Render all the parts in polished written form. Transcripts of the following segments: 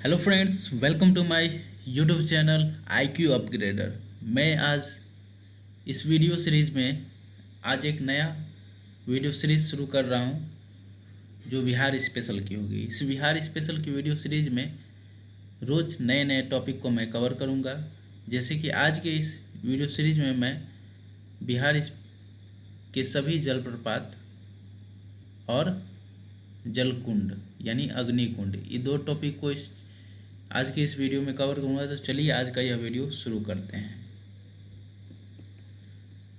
Hello friends, welcome to my YouTube channel IQ upgrader. मैं आज इस वीडियो सीरीज़ में आज एक नया वीडियो सीरीज़ शुरू कर रहा हूं जो बिहार स्पेशल की होगी। इस बिहार स्पेशल की वीडियो सीरीज़ में रोज़ नए नए टॉपिक को मैं कवर करूंगा। जैसे कि आज के इस वीडियो सीरीज़ में मैं बिहार के सभी जलप्रपात और जलकुंड यानी अग्निकुंड, ये दो टॉपिक को आज के इस वीडियो में कवर करूँगा। तो चलिए आज का यह वीडियो शुरू करते हैं।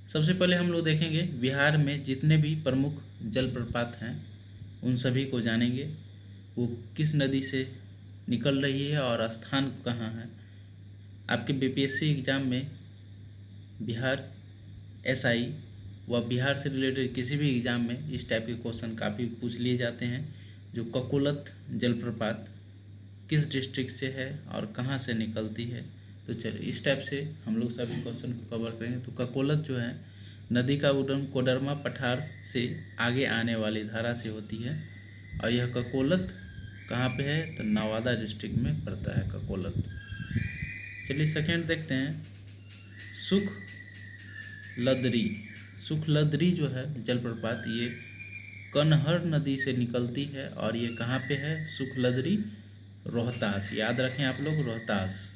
सबसे पहले हम लोग देखेंगे बिहार में जितने भी प्रमुख जलप्रपात हैं उन सभी को जानेंगे, वो किस नदी से निकल रही है और स्थान कहाँ है। आपके BPSC एग्ज़ाम में बिहार SI व बिहार से रिलेटेड किसी भी एग्ज़ाम में इस टाइप के क्वेश्चन काफ़ी पूछ लिए जाते हैं। जो ककोलत जलप्रपात किस डिस्ट्रिक्ट से है और कहाँ से निकलती है, तो चलिए इस टाइप से हम लोग सभी क्वेश्चन को कवर करेंगे। तो ककोलत जो है नदी का उद्गम कोडरमा पठार से आगे आने वाली धारा से होती है और यह ककोलत कहाँ पे है, तो नवादा डिस्ट्रिक्ट में पड़ता है ककोलत। चलिए सेकेंड देखते हैं, सुखलदरी जो है जलप्रपात, ये कनहर नदी से निकलती है और ये कहाँ पे है, सुखलदरी रोहतास, याद रखें आप लोग रोहतास।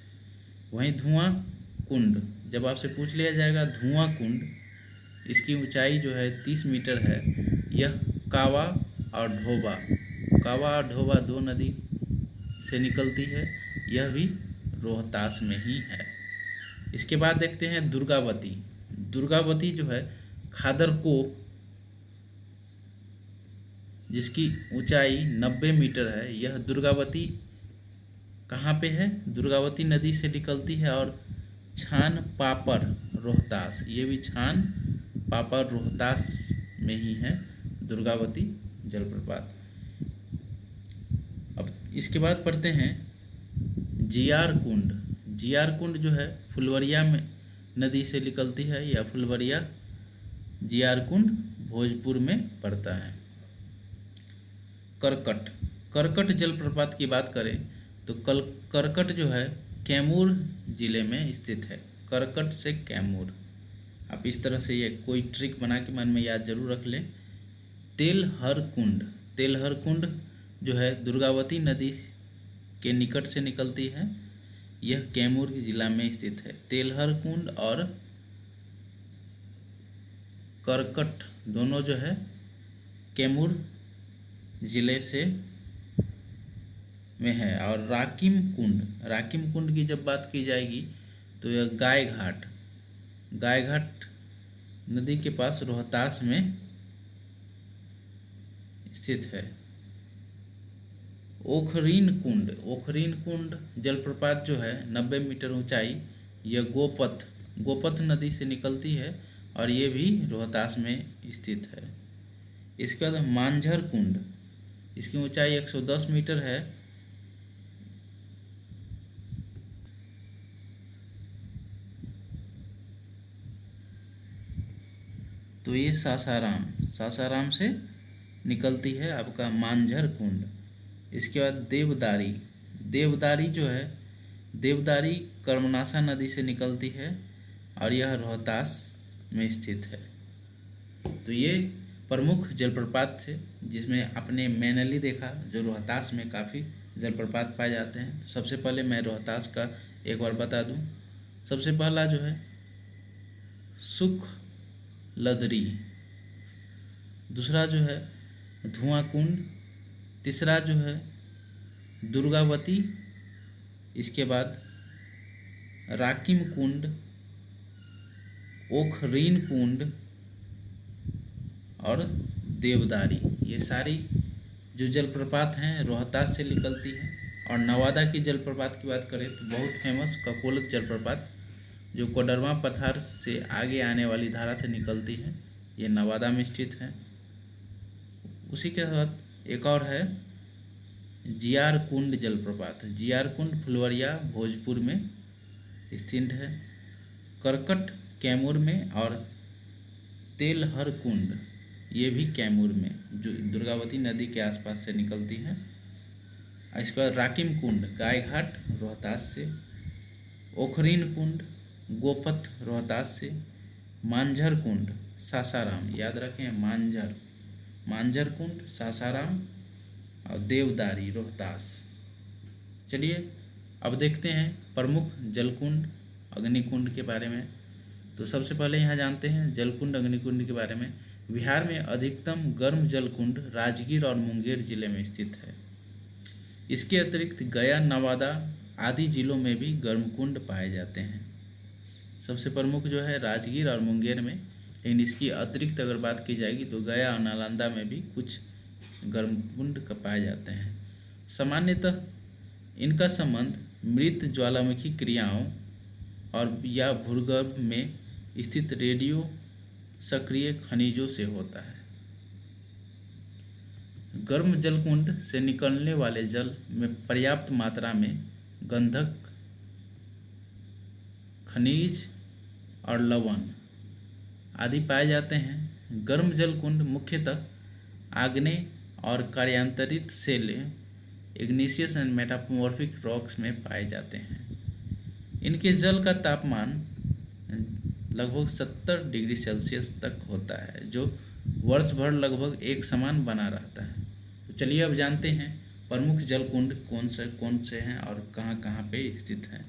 वहीं धुआं कुंड, जब आपसे पूछ लिया जाएगा धुआं कुंड, इसकी ऊंचाई जो है 30 मीटर है। यह कावा और ढोबा दो नदी से निकलती है, यह भी रोहतास में ही है। इसके बाद देखते हैं दुर्गावती जो है खादरको, जिसकी ऊंचाई 90 मीटर है। यह दुर्गावती कहाँ पे है, दुर्गावती नदी से निकलती है। और छान पापर रोहतास, ये भी छान पापर रोहतास में ही है दुर्गावती जलप्रपात। अब इसके बाद पढ़ते हैं जियार कुंड जो है फुलवरिया में नदी से निकलती है। यह फुलवरिया जियार कुंड भोजपुर में पड़ता है। करकट जलप्रपात की बात करें तो करकट जो है कैमूर जिले में स्थित है। करकट से कैमूर, आप इस तरह से ये कोई ट्रिक बना के मन में याद जरूर रख लें। तेलहर कुंड जो है दुर्गावती नदी के निकट से निकलती है। यह कैमूर जिला में स्थित है। तेलहर कुंड और करकट दोनों जो है कैमूर जिले से में है। और राकिम कुंड की जब बात की जाएगी तो यह गायघाट नदी के पास रोहतास में स्थित है। ओखरीन कुंड जलप्रपात जो है 90 मीटर ऊंचाई, यह गोपथ नदी से निकलती है और ये भी रोहतास में स्थित है। इसके बाद मांझर कुंड, इसकी ऊंचाई 110 मीटर है। तो ये सासाराम से निकलती है आपका मांझर कुंड। इसके बाद देवदारी जो है देवदारी कर्मनासा नदी से निकलती है और यह रोहतास में स्थित है। तो ये प्रमुख जलप्रपात थे जिसमें आपने मैनली देखा जो रोहतास में काफ़ी जलप्रपात पाए जाते हैं। तो सबसे पहले मैं रोहतास का एक बार बता दूं। सबसे पहला जो है सुखलदरी, दूसरा जो है धुआं कुंड, तीसरा जो है दुर्गावती, इसके बाद राकिम कुंड, ओखरीन कुंड और देवदारी। ये सारी जो जलप्रपात हैं रोहतास से निकलती हैं। और नवादा की जलप्रपात की बात करें तो बहुत फेमस ककोलत जलप्रपात जो कोडरमा पठार से आगे आने वाली धारा से निकलती है, ये नवादा में स्थित है। उसी के साथ एक और है जियार कुंड जलप्रपात। जियार कुंड फुलवरिया भोजपुर में स्थित है। करकट कैमूर में और तेलहर कुंड ये भी कैमूर में, जो दुर्गावती नदी के आसपास से निकलती है। इसके बाद राकिम कुंड गायघाट रोहतास से, ओखरीन कुंड गोपथ रोहतास से, मांझर कुंड सासाराम, याद रखें मांझर कुंड सासाराम और देवदारी रोहतास। चलिए अब देखते हैं प्रमुख जलकुंड अग्निकुंड के बारे में। तो सबसे पहले यहाँ जानते हैं जलकुंड अग्निकुंड के बारे में। बिहार में अधिकतम गर्म जलकुंड राजगीर और मुंगेर जिले में स्थित है। इसके अतिरिक्त गया, नवादा आदि जिलों में भी गर्म कुंड पाए जाते हैं। सबसे प्रमुख जो है राजगीर और मुंगेर में, लेकिन इसकी अतिरिक्त अगर बात की जाएगी तो गया और नालंदा में भी कुछ गर्म कुंड पाए जाते हैं। सामान्यतः इनका संबंध मृत ज्वालामुखी क्रियाओं और या भूगर्भ में स्थित रेडियो सक्रिय खनिजों से होता है। गर्म जलकुंड से निकलने वाले जल में पर्याप्त मात्रा में गंधक, खनिज और लवण आदि पाए जाते हैं। गर्म जलकुंड मुख्यतः आग्नेय और कार्यांतरित सेल इग्निशियस एंड मेटामॉर्फिक रॉक्स में पाए जाते हैं। इनके जल का तापमान लगभग 70 डिग्री सेल्सियस तक होता है, जो वर्ष भर लगभग एक समान बना रहता है। तो चलिए अब जानते हैं प्रमुख जलकुंड कौन से हैं और कहाँ कहाँ पे स्थित हैं।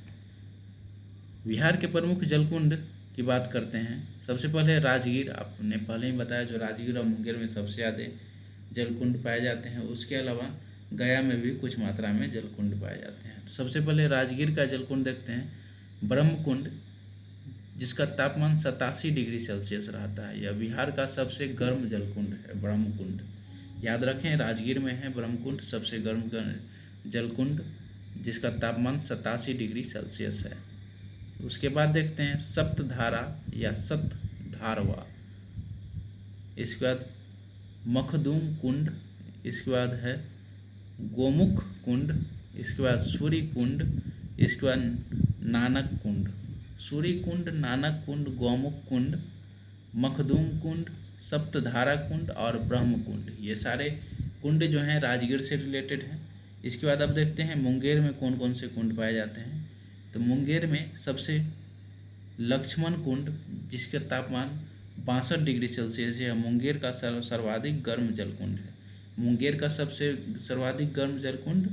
बिहार के प्रमुख जलकुंड की बात करते हैं। सबसे पहले राजगीर, आपने पहले ही बताया, जो राजगीर और मुंगेर में सबसे ज़्यादा जलकुंड पाए जाते हैं। उसके अलावा गया में भी कुछ मात्रा में जलकुंड पाए जाते हैं। तो सबसे पहले राजगीर का जलकुंड देखते हैं। ब्रह्मकुंड, जिसका तापमान 87 डिग्री सेल्सियस रहता है। यह बिहार का सबसे गर्म जलकुंड है, ब्रह्मकुंड। याद रखें राजगीर में है ब्रह्मकुंड, सबसे गर्म जलकुंड, जिसका तापमान 87 डिग्री सेल्सियस है। उसके बाद देखते हैं सप्तधारा या सप्तधारवा, इसके बाद मखदूम कुंड, इसके बाद है गोमुख कुंड, इसके बाद सूर्य कुंड, इसके बाद नानक कुंड। सूर्य कुंड, नानक कुंड, गौमुख कुंड, मखदूम कुंड, सप्तधारा कुंड और ब्रह्म कुंड, ये सारे कुंड जो हैं राजगीर से रिलेटेड हैं। इसके बाद अब देखते हैं मुंगेर में कौन कौन से कुंड पाए जाते हैं। तो मुंगेर में सबसे लक्ष्मण कुंड, जिसका तापमान 62 डिग्री सेल्सियस है। मुंगेर का सर्वाधिक गर्म जलकुंड है। मुंगेर का सबसे सर्वाधिक गर्म जलकुंड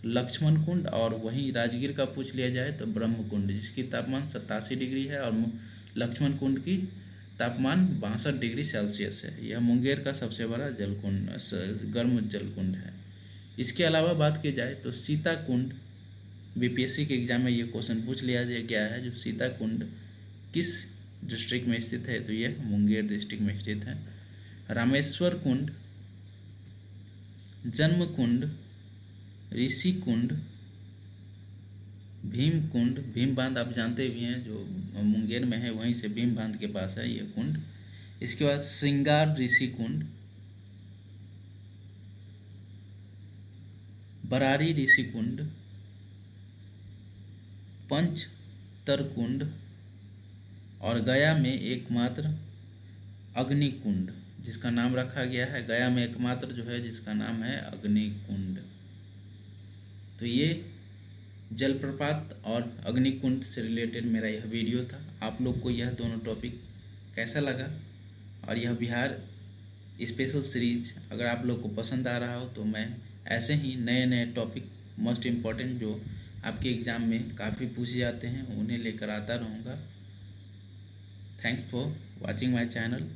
लक्ष्मण कुंड, और वहीं राजगीर का पूछ लिया जाए तो ब्रह्म कुंड, जिसकी तापमान 87 डिग्री है और लक्ष्मण कुंड की तापमान 62 डिग्री सेल्सियस है। यह मुंगेर का सबसे बड़ा जलकुंड गर्म जलकुंड है। इसके अलावा बात की जाए तो सीता कुंड, बीपीएससी के एग्जाम में ये क्वेश्चन पूछ लिया गया है, जो सीता कुंड किस डिस्ट्रिक्ट में स्थित है, तो यह मुंगेर डिस्ट्रिक्ट में स्थित है। रामेश्वर कुंड, जन्म कुंड, ऋषि कुंड, भीम कुंड, भीम बांध आप जानते भी हैं, जो मुंगेर में है, वहीं से भीम बांध के पास है ये कुंड। इसके बाद श्रृंगार ऋषि कुंड, बरारी ऋषि कुंड, पंचतर कुंड और गया में एकमात्र अग्नि कुंड, जिसका नाम रखा गया है, गया में एकमात्र जो है जिसका नाम है अग्नि कुंड। तो ये जलप्रपात और अग्निकुंड से रिलेटेड मेरा यह वीडियो था। आप लोग को यह दोनों टॉपिक कैसा लगा, और यह बिहार स्पेशल सीरीज अगर आप लोग को पसंद आ रहा हो तो मैं ऐसे ही नए नए टॉपिक मोस्ट इम्पॉर्टेंट जो आपके एग्ज़ाम में काफ़ी पूछे जाते हैं उन्हें लेकर आता रहूँगा। Thanks for watching my channel.